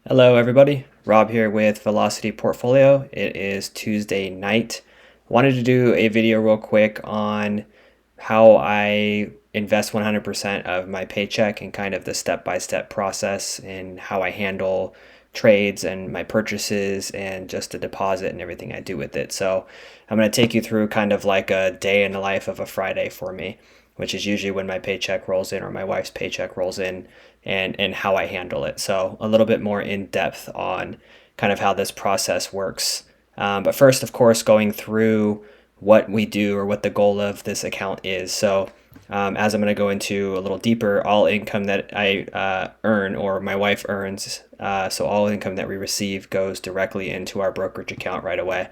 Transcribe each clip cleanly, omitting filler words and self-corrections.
Hello, everybody. Rob here with Velocity Portfolio. It is Tuesday night. Wanted to do a video real quick on how I invest 100% of my paycheck and kind of the step-by-step process and how I handle trades and my purchases and just the deposit and everything I do with it. So I'm going to take you through kind of like a day in the life of a Friday for me, which is usually when my paycheck rolls in or my wife's paycheck rolls in, and how I handle it. So a little bit more in depth on kind of how this process works. But first, of course, going through what we do or what the goal of this account is. So as I'm going to go into a little deeper, all income that I earn or my wife earns, so all income that we receive goes directly into our brokerage account right away.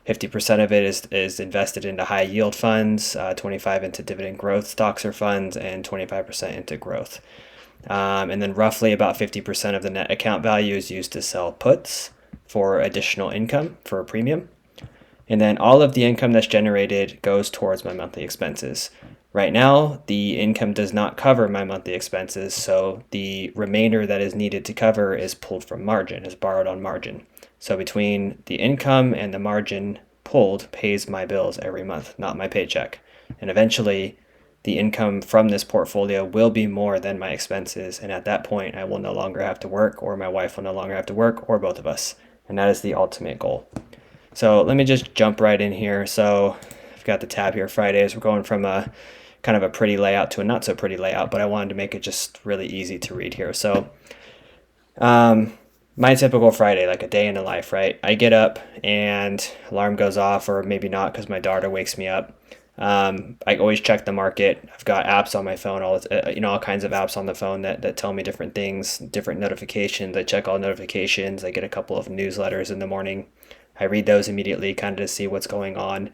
50% of it is invested into high yield funds, 25 into dividend growth stocks or funds, and 25% into growth. And then roughly about 50% of the net account value is used to sell puts for additional income for a premium. And then all of the income that's generated goes towards my monthly expenses. Right now, the income does not cover my monthly expenses, so the remainder that is needed to cover is pulled from margin, is borrowed on margin. So between the income and the margin pulled pays my bills every month, not my paycheck. And eventually, the income from this portfolio will be more than my expenses. And at that point, I will no longer have to work, or my wife will no longer have to work, or both of us. And that is the ultimate goal. So let me just jump right in here. So I've got the tab here, Fridays. We're going from a kind of a pretty layout to a not so pretty layout, but I wanted to make it just really easy to read here. So my typical Friday, like a day in the life, right? I get up and alarm goes off, or maybe not because my daughter wakes me up. I always check the market. I've got apps on my phone, all kinds of apps on the phone that tell me different things, different notifications. I check all notifications. I get a couple of newsletters in the morning. I read those immediately, kind of to see what's going on.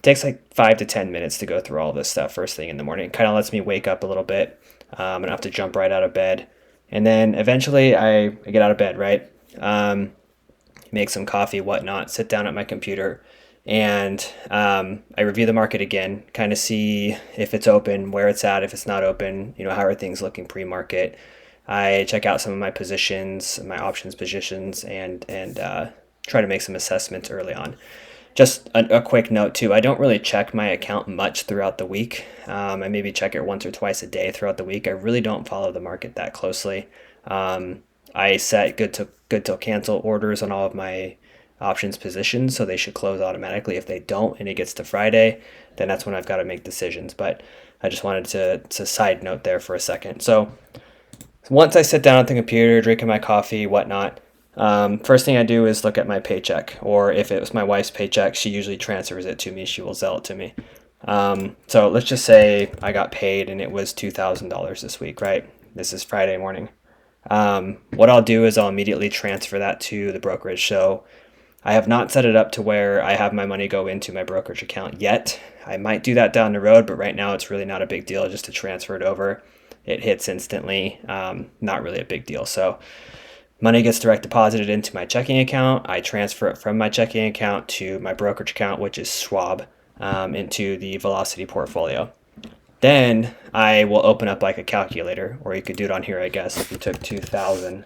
Takes like 5 to 10 minutes to go through all this stuff first thing in the morning. Kind of lets me wake up a little bit. I don't have to jump right out of bed. And then eventually I get out of bed, right? Make some coffee, whatnot, sit down at my computer, and I review the market again, kind of see if it's open, where it's at, if it's not open, how are things looking pre-market. I check out some of my positions, my options positions, and try to make some assessments early on. Just a quick note too, I don't really check my account much throughout the week. I maybe check it once or twice a day throughout the week. I really don't follow the market that closely. I set good till cancel orders on all of my options positions, so they should close automatically. If they don't and it gets to Friday, then that's when I've got to make decisions. But I just wanted to side note there for a second. So once I sit down at the computer, drinking my coffee, whatnot, first thing I do is look at my paycheck, or if it was my wife's paycheck, she usually transfers it to me. She will Zelle it to me. So let's just say I got paid and it was $2,000 this week, right? This is Friday morning. What I'll do is I'll immediately transfer that to the brokerage. So I have not set it up to where I have my money go into my brokerage account yet. I might do that down the road, but right now it's really not a big deal just to transfer it over. It hits instantly, not really a big deal. So money gets direct deposited into my checking account. I transfer it from my checking account to my brokerage account, which is Schwab, into the Velocity portfolio. Then I will open up like a calculator, or you could do it on here, I guess, if you took 2,000.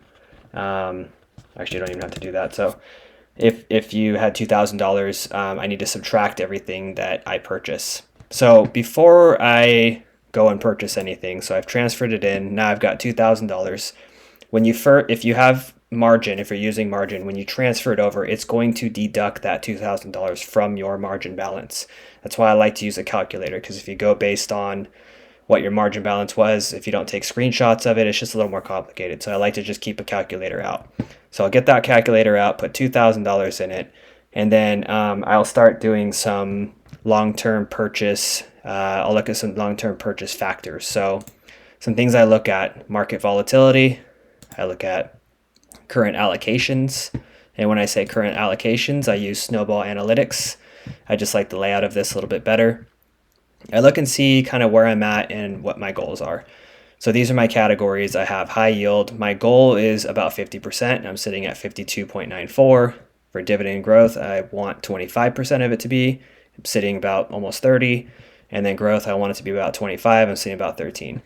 Actually, you don't even have to do that. So if you had $2,000, I need to subtract everything that I purchase. So before I go and purchase anything, so I've transferred it in. Now I've got $2,000. If you have margin, if you're using margin, when you transfer it over, it's going to deduct that $2,000 from your margin balance. That's why I like to use a calculator, because if you go based on what your margin balance was, if you don't take screenshots of it, it's just a little more complicated. So I like to just keep a calculator out. So I'll get that calculator out, put $2,000 in it, and then I'll start doing some long-term purchase. I'll look at some long-term purchase factors. So some things I look at: market volatility. I look at current allocations. And when I say current allocations, I use Snowball Analytics. I just like the layout of this a little bit better. I look and see kind of where I'm at and what my goals are. So these are my categories. I have high yield. My goal is about 50%. And I'm sitting at 52.94. For dividend growth, I want 25% of it to be. I'm sitting about almost 30. And then growth, I want it to be about 25. I'm sitting about 13.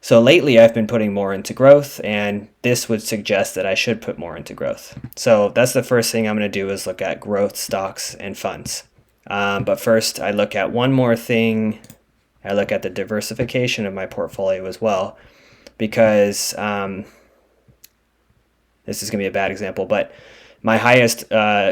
So lately I've been putting more into growth, and this would suggest that I should put more into growth. So that's the first thing I'm going to do is look at growth stocks and funds. But first I look at one more thing. I look at the diversification of my portfolio as well, because this is going to be a bad example, but my highest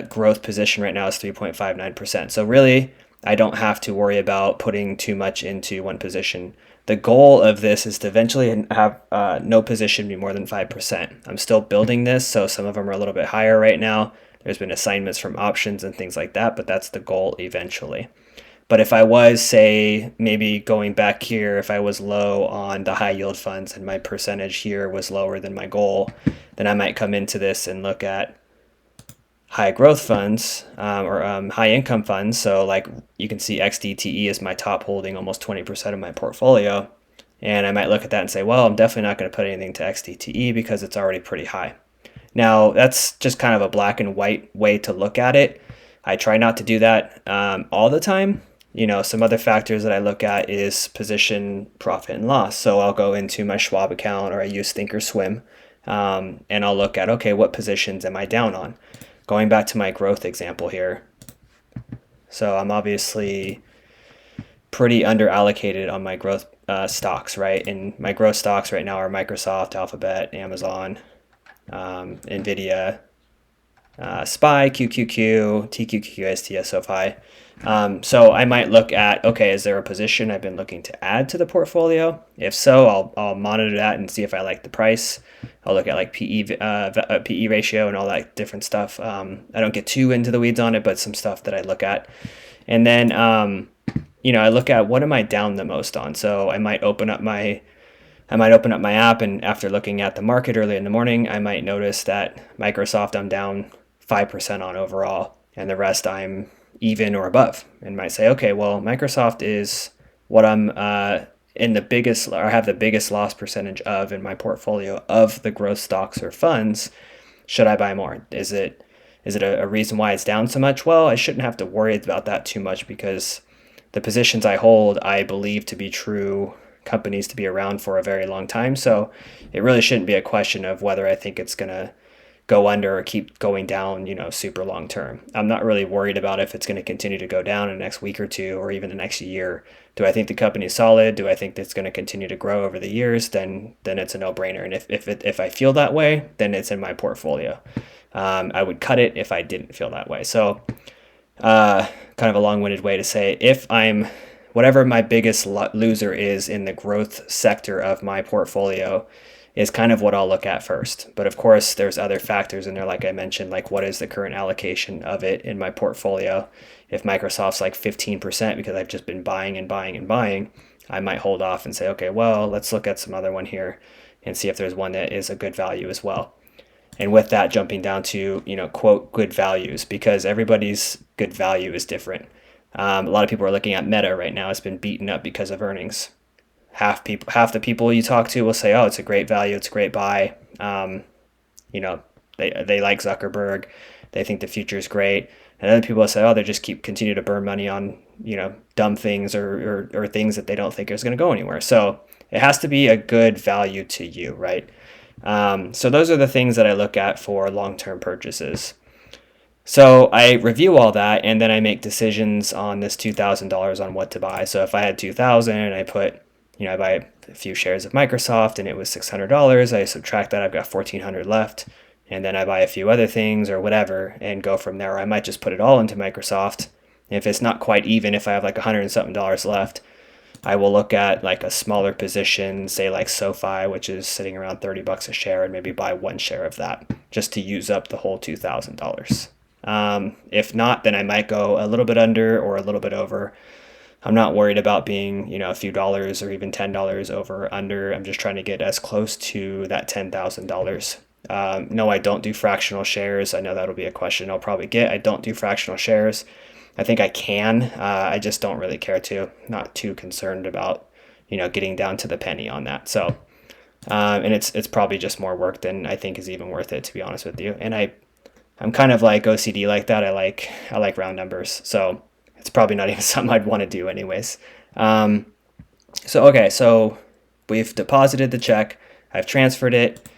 growth position right now is 3.59%. So really, I don't have to worry about putting too much into one position. The goal of this is to eventually have no position be more than 5%. I'm still building this, so some of them are a little bit higher right now. There's been assignments from options and things like that, but that's the goal eventually. But if I was, say, maybe going back here, if I was low on the high yield funds and my percentage here was lower than my goal, then I might come into this and look at high growth funds or high income funds. So like you can see XDTE is my top holding, almost 20% of my portfolio. And I might look at that and say, well, I'm definitely not going to put anything to XDTE because it's already pretty high. Now, that's just kind of a black and white way to look at it. I try not to do that all the time. Some other factors that I look at is position profit and loss. So I'll go into my Schwab account, or I use Thinkorswim, and I'll look at, okay, what positions am I down on? Going back to my growth example here. So I'm obviously pretty under allocated on my growth stocks, right? And my growth stocks right now are Microsoft, Alphabet, Amazon, NVIDIA, SPY, QQQ, TQQQ, SOFI. So I might look at, okay, is there a position I've been looking to add to the portfolio? If so, I'll monitor that and see if I like the price. I'll look at like PE ratio and all that different stuff. I don't get too into the weeds on it, but some stuff that I look at. And then, I look at what am I down the most on. So I might open up my app, and after looking at the market early in the morning, I might notice that Microsoft I'm down 5% on overall, and the rest I'm even or above, and might say, okay, well, Microsoft is what I'm in the biggest, or have the biggest loss percentage of in my portfolio of the growth stocks or funds. Should I buy more? Is it a reason why it's down so much? Well, I shouldn't have to worry about that too much, because the positions I hold, I believe to be true companies to be around for a very long time. So it really shouldn't be a question of whether I think it's going to go under or keep going down, super long term. I'm not really worried about if it's going to continue to go down in the next week or two, or even the next year. Do I think the company is solid? Do I think it's going to continue to grow over the years? Then it's a no-brainer. And if I feel that way, then it's in my portfolio. I would cut it if I didn't feel that way. So kind of a long-winded way to say, if I'm whatever my biggest loser is in the growth sector of my portfolio is kind of what I'll look at first. But of course, there's other factors in there, like I mentioned, like what is the current allocation of it in my portfolio. If Microsoft's like 15% because I've just been buying and buying and buying, I might hold off and say, okay, well, let's look at some other one here and see if there's one that is a good value as well. And with that, jumping down to, quote, good values, because everybody's good value is different. A lot of people are looking at Meta right now. It's been beaten up because of earnings. Half the people you talk to will say, "Oh, it's a great value. It's a great buy." They like Zuckerberg. They think the future is great. And other people will say, "Oh, they just continue to burn money on dumb things or things that they don't think is going to go anywhere." So it has to be a good value to you, right? So those are the things that I look at for long-term purchases. So I review all that, and then I make decisions on this $2,000 on what to buy. So if I had $2,000 and I put, I buy a few shares of Microsoft and it was $600, I subtract that, I've got $1,400 left, and then I buy a few other things or whatever and go from there. Or I might just put it all into Microsoft. And if it's not quite even, if I have like $100 and something left, I will look at like a smaller position, say like SoFi, which is sitting around $30 a share, and maybe buy one share of that just to use up the whole $2,000. If not, then I might go a little bit under or a little bit over. I'm not worried about being, a few dollars or even $10 over or under. I'm just trying to get as close to that $10,000. No, I don't do fractional shares. I know that'll be a question I'll probably get. I don't do fractional shares. I think I can. I just don't really care to. Not too concerned about, getting down to the penny on that. So, and it's probably just more work than I think is even worth it, to be honest with you. And I'm kind of like OCD like that. I like round numbers. So it's probably not even something I'd want to do anyways. So we've deposited the check, I've transferred it,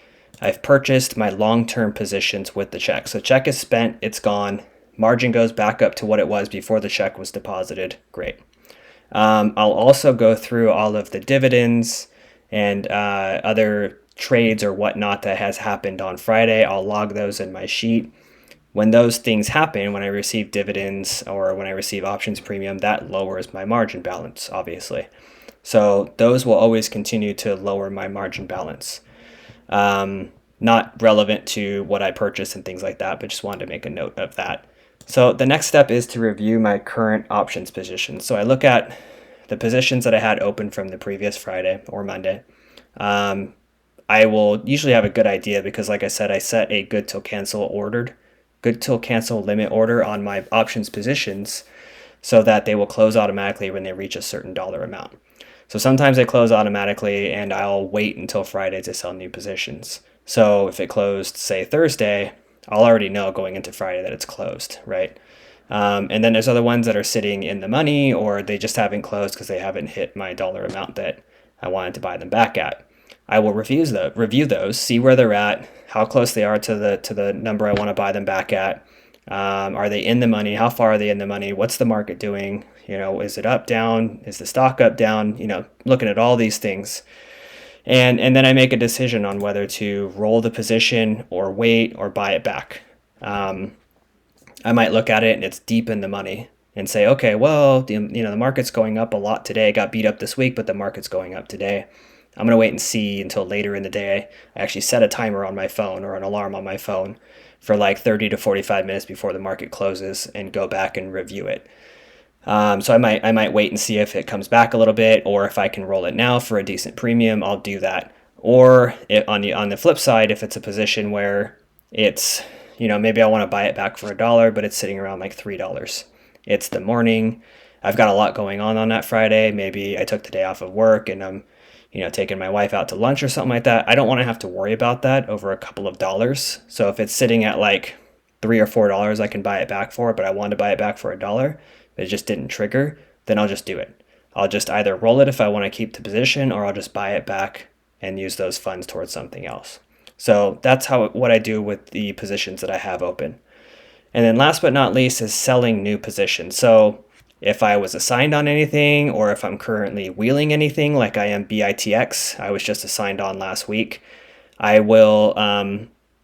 I've purchased my long-term positions with the check. So check is spent, it's gone. Margin goes back up to what it was before the check was deposited. Great. I'll also go through all of the dividends and other trades or whatnot that has happened on Friday. I'll log those in my sheet. When those things happen, when I receive dividends or when I receive options premium, that lowers my margin balance, obviously. So those will always continue to lower my margin balance. Not relevant to what I purchase and things like that, but just wanted to make a note of that. So the next step is to review my current options positions. So I look at the positions that I had open from the previous Friday or Monday. I will usually have a good idea because, like I said, I set a good till cancel limit order on my options positions so that they will close automatically when they reach a certain dollar amount. So sometimes they close automatically and I'll wait until Friday to sell new positions. So if it closed, say, Thursday, I'll already know going into Friday that it's closed, right? And then there's other ones that are sitting in the money or they just haven't closed because they haven't hit my dollar amount that I wanted to buy them back at. I will review those, see where they're at, how close they are to the number I want to buy them back at. Are they in the money? How far are they in the money? What's the market doing? Is it up, down? Is the stock up, down? Looking at all these things. And then I make a decision on whether to roll the position or wait or buy it back. I might look at it and it's deep in the money and say, okay, well, the market's going up a lot today. Got beat up this week, but the market's going up today. I'm going to wait and see until later in the day. I actually set a timer on my phone or an alarm on my phone for like 30 to 45 minutes before the market closes and go back and review it. So I might wait and see if it comes back a little bit, or if I can roll it now for a decent premium, I'll do that. Or on the flip side, if it's a position where it's, maybe I want to buy it back for $1, but it's sitting around like $3. It's the morning. I've got a lot going on that Friday. Maybe I took the day off of work and I'm taking my wife out to lunch or something like that. I don't want to have to worry about that over a couple of dollars. So if it's sitting at like $3 or $4, I can buy it back for, but I want to buy it back for $1, but it just didn't trigger, then I'll just do it. I'll just either roll it if I want to keep the position, or I'll just buy it back and use those funds towards something else. So that's what I do with the positions that I have open. And then last but not least is selling new positions. So if I was assigned on anything, or if I'm currently wheeling anything, like I am BITX, I was just assigned on last week, I will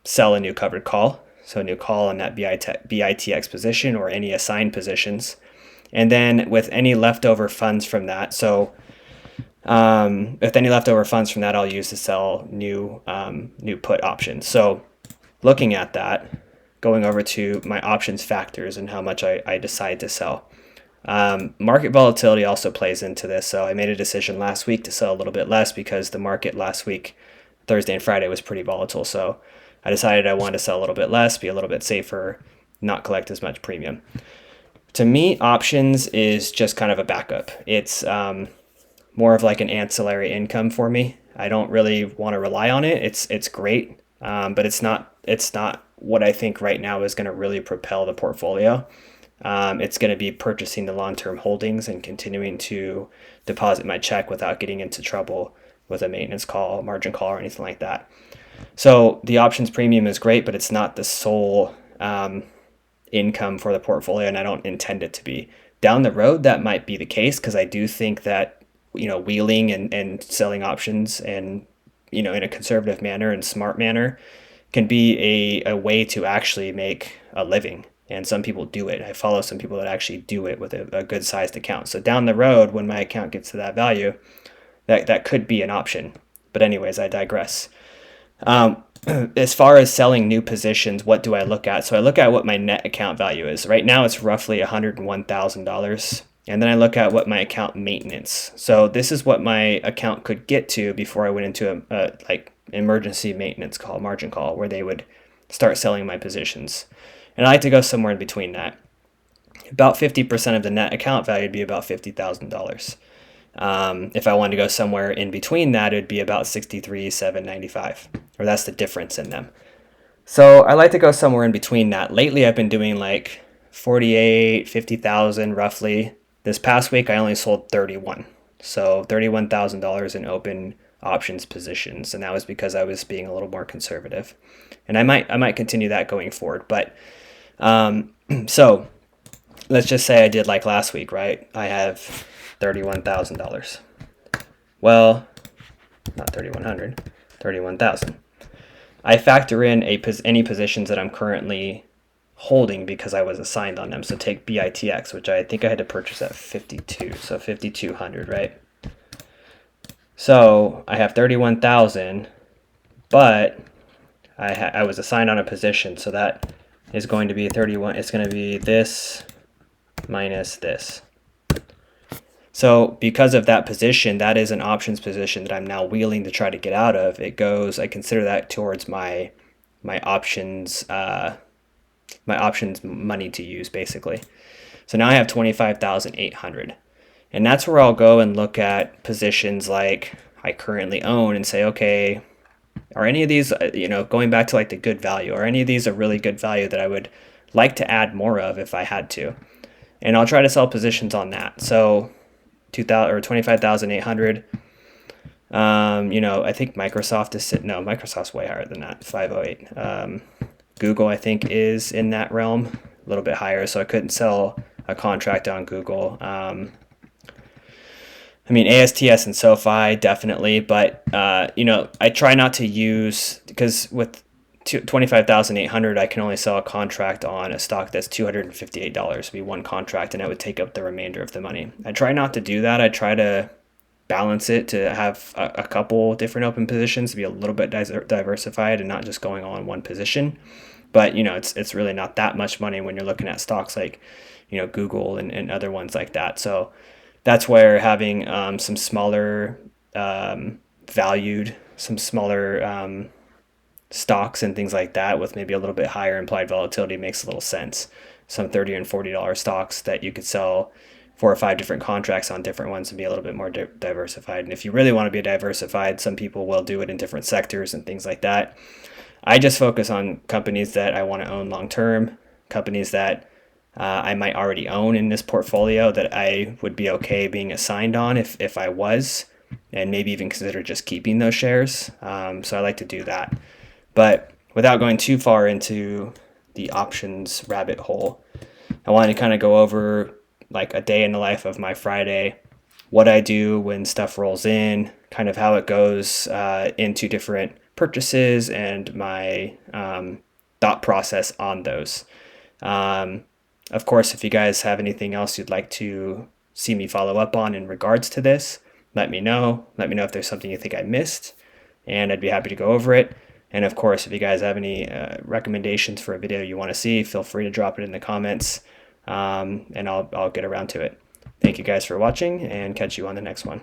sell a new covered call. So a new call on that BITX position or any assigned positions. And then with any leftover funds from that, so with any leftover funds from that, I'll use to sell new put options. So looking at that, going over to my options factors and how much I decide to sell. Market volatility also plays into this. So I made a decision last week to sell a little bit less because the market last week, Thursday and Friday, was pretty volatile. So I decided I wanted to sell a little bit less, be a little bit safer, not collect as much premium. To me, options is just kind of a backup. It's more of like an ancillary income for me. I don't really want to rely on it. It's great, but it's not what I think right now is going to really propel the portfolio. It's going to be purchasing the long-term holdings and continuing to deposit my check without getting into trouble with a maintenance call, margin call, or anything like that. So the options premium is great, but it's not the sole income for the portfolio, and I don't intend it to be. Down the road, that might be the case because I do think that wheeling and selling options and in a conservative manner and smart manner can be a way to actually make a living. And some people do it. I follow some people that actually do it with a good sized account. So down the road, when my account gets to that value, that could be an option. But anyways, I digress. As far as selling new positions, what do I look at? So I look at what my net account value is. Right now, it's roughly $101,000. And then I look at what my account maintenance. So this is what my account could get to before I went into a emergency maintenance call, margin call, where they would start selling my positions. And I like to go somewhere in between that. About 50% of the net account value would be about $50,000. If I wanted to go somewhere in between that, it'd be about $63,795, or that's the difference in them. So I like to go somewhere in between that. Lately, I've been doing like 48, 50,000 roughly. This past week, I only sold 31. So $31,000 in open options positions, and that was because I was being a little more conservative. And I might continue that going forward. But so let's just say I did like last week, right? I have $31,000. Well, not 3,100, 31,000. I factor in any positions that I'm currently holding because I was assigned on them. So take BITX, which I think I had to purchase at 52, so 5,200, right? So I have 31,000, but I was assigned on a position, so that is going to be 31. It's going to be this minus this. So because of that position, that is an options position that I'm now wheeling to try to get out of. It goes, I consider that towards my options money to use, basically. So now I have 25,800. And that's where I'll go and look at positions like I currently own and say, okay, are any of these, going back to like the good value, are any of these a really good value that I would like to add more of if I had to? And I'll try to sell positions on that. So 2,000 or 25,800. I think Microsoft is Microsoft's way higher than that, 508. Google, I think, is in that realm, a little bit higher. So I couldn't sell a contract on Google. ASTS and SoFi definitely, but I try not to use, because with 25,800, I can only sell a contract on a stock that's $258. It'd be one contract, and I would take up the remainder of the money. I try not to do that. I try to balance it to have a couple different open positions to be a little bit diversified and not just going on one position. But it's really not that much money when you're looking at stocks like Google and other ones like that. So that's where having some smaller valued, some smaller stocks and things like that with maybe a little bit higher implied volatility makes a little sense. Some $30 and $40 stocks that you could sell 4 or 5 different contracts on different ones and be a little bit more diversified. And if you really want to be diversified, some people will do it in different sectors and things like that. I just focus on companies that I want to own long term, companies that I might already own in this portfolio that I would be okay being assigned on if I was, and maybe even consider just keeping those shares. So I like to do that. But without going too far into the options rabbit hole, I wanted to kind of go over like a day in the life of my Friday, what I do when stuff rolls in, kind of how it goes into different purchases and my thought process on those. Of course, if you guys have anything else you'd like to see me follow up on in regards to this, let me know. Let me know if there's something you think I missed, and I'd be happy to go over it. And of course, if you guys have any recommendations for a video you want to see, feel free to drop it in the comments, and I'll get around to it. Thank you guys for watching, and catch you on the next one.